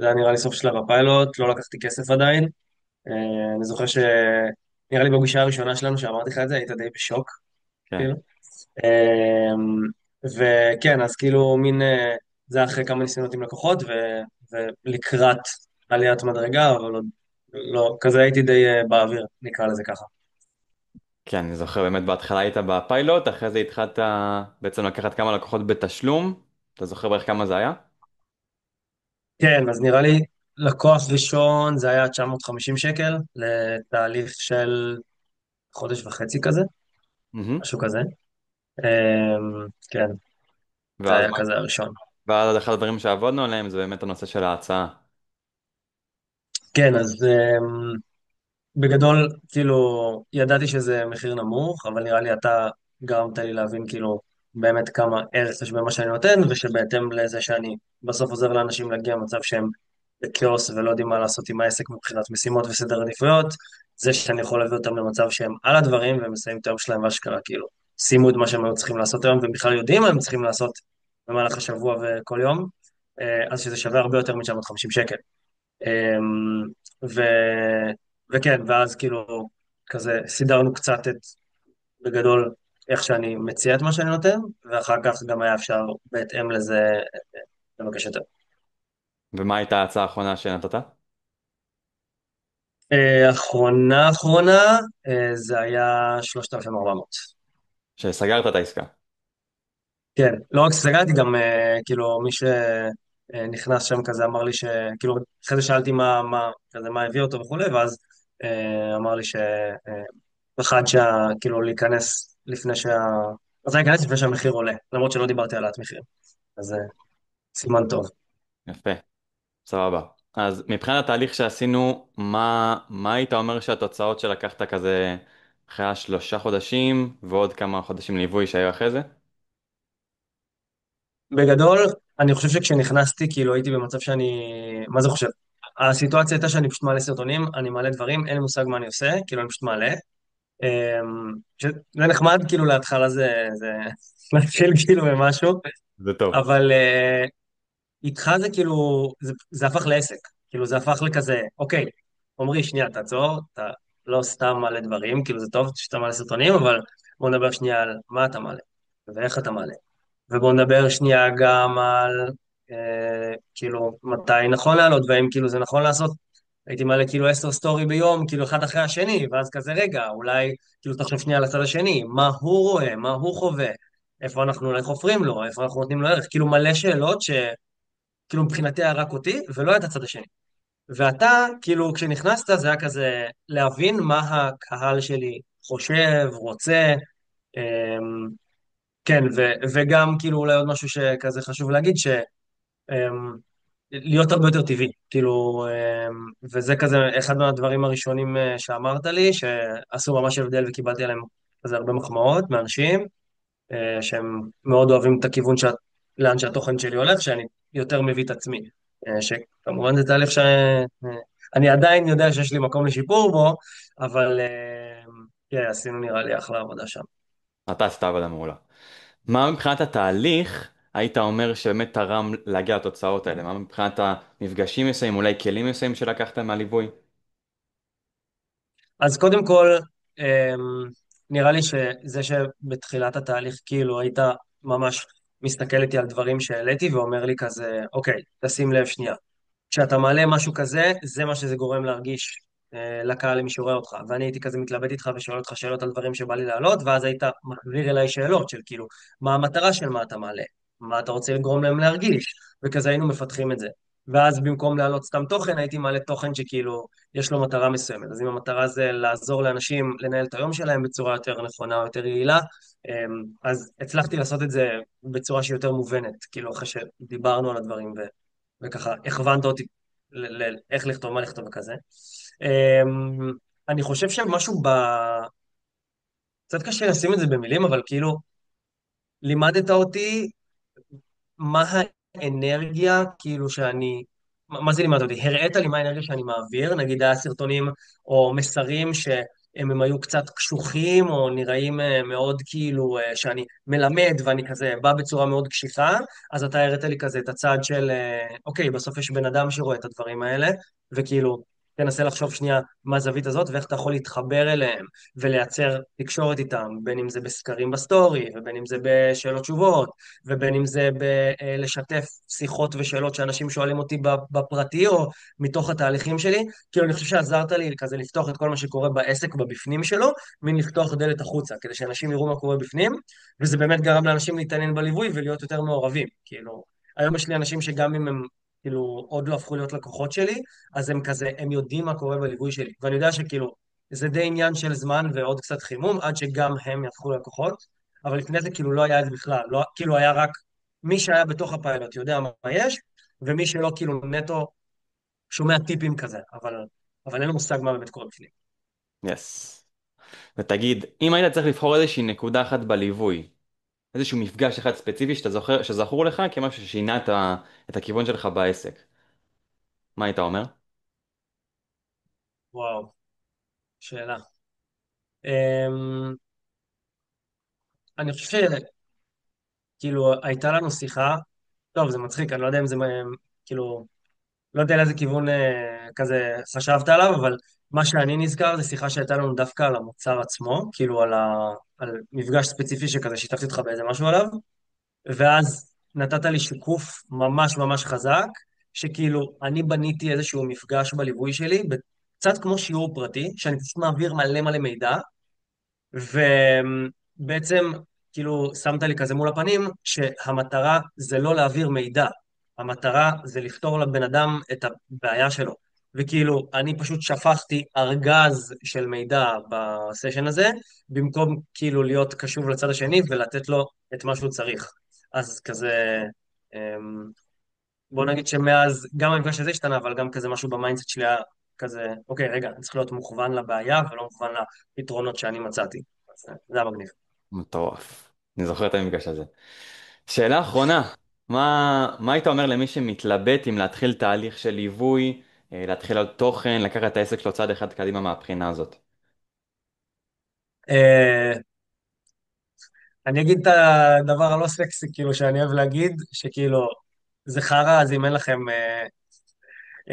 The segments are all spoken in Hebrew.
זה היה נראה לי סוף שלב הפיילוט, לא לקחתי כסף עדיין. אני זוכר נראה לי בפגישה הראשונה שלנו שאמרתי לך את זה, היית די בשוק, כן. כאילו. וכן, אז כאילו מין, זה היה אחרי כמה ניסיונות עם לקוחות, ולקראת עליית מדרגה, אבל עוד לא, כזה הייתי די באוויר, נקרא לזה ככה. כן, אני זוכר באמת בהתחלה היית בפיילוט, אחרי זה התחלת בעצם לקחת כמה לקוחות בתשלום. אתה זוכר בערך כמה זה היה? כן, אז נראה לי לקוח ראשון זה היה 950 שקל, לתהליך של חודש וחצי כזה, מהמם. משהו כזה. כן, זה ואז היה כזה הראשון. ואז אחד הדברים שעבדנו עליהם זה באמת הנושא של ההצעה. כן, אז בגדול, כאילו, ידעתי שזה מחיר נמוך, אבל נראה לי אתה גרמת לי להבין, כאילו, באמת כמה ערך יש במה שאני נותן, ושבהתאם לזה שאני בסוף עוזר לאנשים להגיע למצב שהם בכאוס ולא יודעים מה לעשות עם העסק מבחינת משימות וסדר עדיפויות, זה שאני יכול להביא אותם למצב שהם על הדברים והם מסיימים את היום שלהם ואשכרה, כאילו, סיימו את מה שהם היו צריכים לעשות היום, והם בכלל יודעים מה הם צריכים לעשות במהלך השבוע וכל יום, אז שזה שווה הרבה יותר מ-950 שקל. אמ, ו... וכן, ואז כאילו, כזה סידרנו קצת בגדול, איך שאני מציע את מה שאני נותן, ואחר כך גם היה אפשר בהתאם לזה לבקש יותר. ומה הייתה ההצעה האחרונה שנתת? אחרונה, זה היה 3,400. שסגרת את העסקה. כן, לא רק שסגרתי, גם כאילו מי שנכנס שם כזה אמר לי כאילו, אחרי זה שאלתי כזה, מה הביא אותו וכולי, ואז אמר לי פחד כאילו להיכנס לפני רצה להיכנס לפני שהמחיר עולה, למרות שלא דיברתי על העלאת מחיר, אז זה סימן טוב. יפה, סבבה. אז מבחינת התהליך שעשינו, מה היית אומר שהתוצאות שלקחת כזה אחרי השלושה חודשים ועוד כמה חודשים ליווי שהיו אחרי זה? בגדול, אני חושב שכשנכנסתי, כאילו הייתי במצב מה זה חושב? הסיטואציה הייתה שאני פשוט מעלה סרטונים, אני מעלה דברים, אין לי מושג מה אני עושה, כאילו אני פשוט מעלה. זה נחמד, כאילו להתחלה זה להתחיל כאילו במשהו, זה טוב. אבל איתך זה כאילו, זה הפך לעסק, כאילו זה הפך לכזה, אוקיי, עמרי, שנייה, תעצור, אתה לא סתם מעלה דברים, כאילו זה טוב שאתה מעלה סרטונים, אבל בוא נדבר שנייה על מה אתה מעלה, ואיך אתה מעלה. ובואו נדבר שנייה גם על כאילו מתי נכון לעלות, והאם כאילו זה נכון לעשות. הייתי מעלה כאילו 10 סטורי ביום, כאילו אחד אחרי השני, ואז כזה רגע, אולי כאילו תחשוב שנייה על הצד השני, מה הוא רואה, מה הוא חווה, איפה אנחנו אולי חופרים לו, איפה אנחנו נותנים לו ערך, כאילו מלא שאלות שכאילו מבחינתי היה רק אותי, ולא היה את הצד השני. ואתה, כאילו כשנכנסת זה היה כזה להבין מה הקהל שלי חושב, רוצה, אמ, כן, וגם כאילו אולי עוד משהו שכזה חשוב להגיד, להיות הרבה יותר טבעי, כאילו, וזה כזה אחד מהדברים הראשונים שאמרת לי, שעשו ממש הבדל וקיבלתי עליהם כזה הרבה מחמאות מאנשים, שהם מאוד אוהבים את הכיוון לאן שהתוכן שלי הולך, שאני יותר מביא את עצמי, שכמובן זה תהליך שאני עדיין יודע שיש לי מקום לשיפור בו, אבל כן, עשינו נראה לי אחלה עבודה שם. אתה עשית עבודה מעולה. מה מבחינת התהליך היית אומר שבאמת תרם להגיע לתוצאות האלה? מה מבחינת המפגשים מסוימים, אולי כלים מסוימים שלקחת מהליווי? אז קודם כל, נראה לי שזה שבתחילת התהליך כאילו היית ממש מסתכל איתי על דברים שהעליתי ואומר לי כזה, אוקיי, תשים לב שנייה. כשאתה מעלה משהו כזה, זה מה שזה גורם להרגיש לקהל למי שרואה אותך. ואני הייתי כזה מתלבט איתך ושואל אותך שאלות על דברים שבא לי להעלות, ואז היית מחזיר אליי שאלות של כאילו, מה המטרה של מה אתה מעלה? מה אתה רוצה לגרום להם להרגיש? וכזה היינו מפתחים את זה. ואז במקום להעלות סתם תוכן, הייתי מעלה תוכן שכאילו, יש לו מטרה מסוימת. אז אם המטרה זה לעזור לאנשים לנהל את היום שלהם בצורה יותר נכונה או יותר יעילה, אז הצלחתי לעשות את זה בצורה שהיא יותר מובנת, כאילו אחרי שדיברנו על הדברים וככה הכוונת אותי איך לכתוב, מה לכתוב וכזה. אני חושב שמשהו קצת קשה לשים את זה במילים, אבל כאילו לימדת אותי מה האנרגיה, כאילו מה זה לימדת אותי? הראית לי מה האנרגיה שאני מעביר, נגיד היה סרטונים או מסרים הם היו קצת קשוחים, או נראים מאוד כאילו שאני מלמד ואני כזה בא בצורה מאוד קשיחה, אז אתה הראת לי כזה את הצד של, אוקיי, בסוף יש בן אדם שרואה את הדברים האלה, וכאילו, תנסה לחשוב שנייה מה הזווית הזאת ואיך אתה יכול להתחבר אליהם ולייצר תקשורת איתם, בין אם זה בסקרים בסטורי, ובין אם זה בשאלות תשובות, ובין אם זה בלשתף שיחות ושאלות שאנשים שואלים אותי בפרטי או מתוך התהליכים שלי. כאילו, אני חושב שעזרת לי כזה לפתוח את כל מה שקורה בעסק בבפנים שלו, מין לפתוח דלת החוצה, כדי שאנשים יראו מה קורה בפנים, וזה באמת גרם לאנשים להתעניין בליווי ולהיות יותר מעורבים. כאילו, היום יש לי אנשים שגם אם הם כאילו עוד לא הפכו להיות לקוחות שלי, אז הם כזה, הם יודעים מה קורה בליווי שלי. ואני יודע שכאילו, זה די עניין של זמן ועוד קצת חימום, עד שגם הם יהפכו ללקוחות, אבל לפני זה כאילו לא היה את זה בכלל, לא, כאילו היה רק מי שהיה בתוך הפיילוט יודע מה יש, ומי שלא כאילו נטו שומע טיפים כזה, אבל אין לו מושג מה באמת קורה בפנים. יס. ותגיד, אם היית צריך לבחור איזושהי נקודה אחת בליווי, איזשהו מפגש אחד ספציפי שאתה זוכר, שזכור לך כמשהו ששינה את הכיוון שלך בעסק, מה היית אומר? וואו, שאלה. אמ, אני חושב שכאילו הייתה לנו שיחה, טוב, זה מצחיק, אני לא יודע אם זה כאילו, לא יודע על איזה כיוון כזה חשבת עליו, אבל מה שאני נזכר זה שיחה שהייתה לנו דווקא על המוצר עצמו, כאילו על מפגש ספציפי שכזה שיתפתי אותך באיזה משהו עליו, ואז נתת לי שיקוף ממש ממש חזק, שכאילו אני בניתי איזשהו מפגש בליווי שלי, קצת כמו שיעור פרטי, שאני פשוט מעביר מלא מלא מידע, ובעצם כאילו שמת לי כזה מול הפנים שהמטרה זה לא להעביר מידע, המטרה זה לפתור לבן אדם את הבעיה שלו. וכאילו, אני פשוט שפכתי ארגז של מידע בסשן הזה, במקום כאילו להיות קשוב לצד השני ולתת לו את מה שהוא צריך. אז כזה, אמ, בוא נגיד שמאז, גם המפגש הזה השתנה, אבל גם כזה משהו במיינדסט שלי היה כזה, אוקיי, רגע, אני צריך להיות מוכוון לבעיה ולא מוכוון לפתרונות שאני מצאתי. אז זה היה מגניב. מטורף. אני זוכר את המפגש הזה. שאלה אחרונה, מה היית אומר למי שמתלבט אם להתחיל תהליך של ליווי, להתחיל על תוכן, לקחת את העסק שלו צעד אחד קדימה מהבחינה הזאת? אה, אני אגיד את הדבר הלא סקסי, כאילו, שאני אוהב להגיד, שכאילו, זה חרא, אז אם אין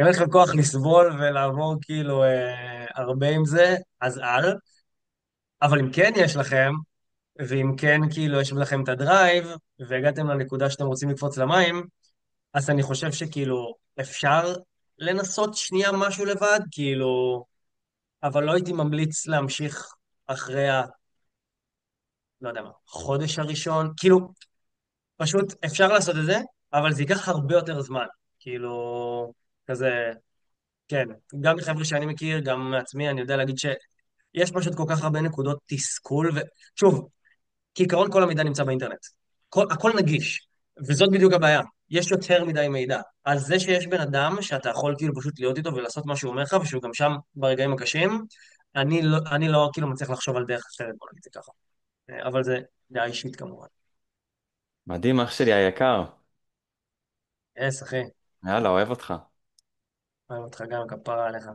לכם כוח לסבול ולעבור כאילו הרבה עם זה, אז אל. אבל אם כן יש לכם, ואם כן כאילו יש לכם את הדרייב, והגעתם לנקודה שאתם רוצים לקפוץ למים, אז אני חושב שכאילו אפשר לנסות שנייה משהו לבד, כאילו, אבל לא הייתי ממליץ להמשיך אחרי לא יודע מה, חודש הראשון, כאילו, פשוט אפשר לעשות את זה, אבל זה ייקח הרבה יותר זמן. כאילו, כזה, כן, גם מחבר'ה שאני מכיר, גם מעצמי, אני יודע להגיד שיש פשוט כל כך הרבה נקודות תסכול, ושוב, כעיקרון כל המידע נמצא באינטרנט. הכל נגיש, וזאת בדיוק הבעיה. יש יותר מדי מידע. אז זה שיש בן אדם שאתה יכול כאילו פשוט להיות איתו ולעשות מה שהוא אומר לך, ושהוא גם שם ברגעים הקשים, אני לא כאילו מצליח לחשוב על דרך אחרת, בוא נגיד את זה ככה. אבל זה דעה אישית כמובן. מדהים, אח שלי היקר. יס, אחי, יאללה, אוהב אותך. אוהב אותך גם, כפרה עליך.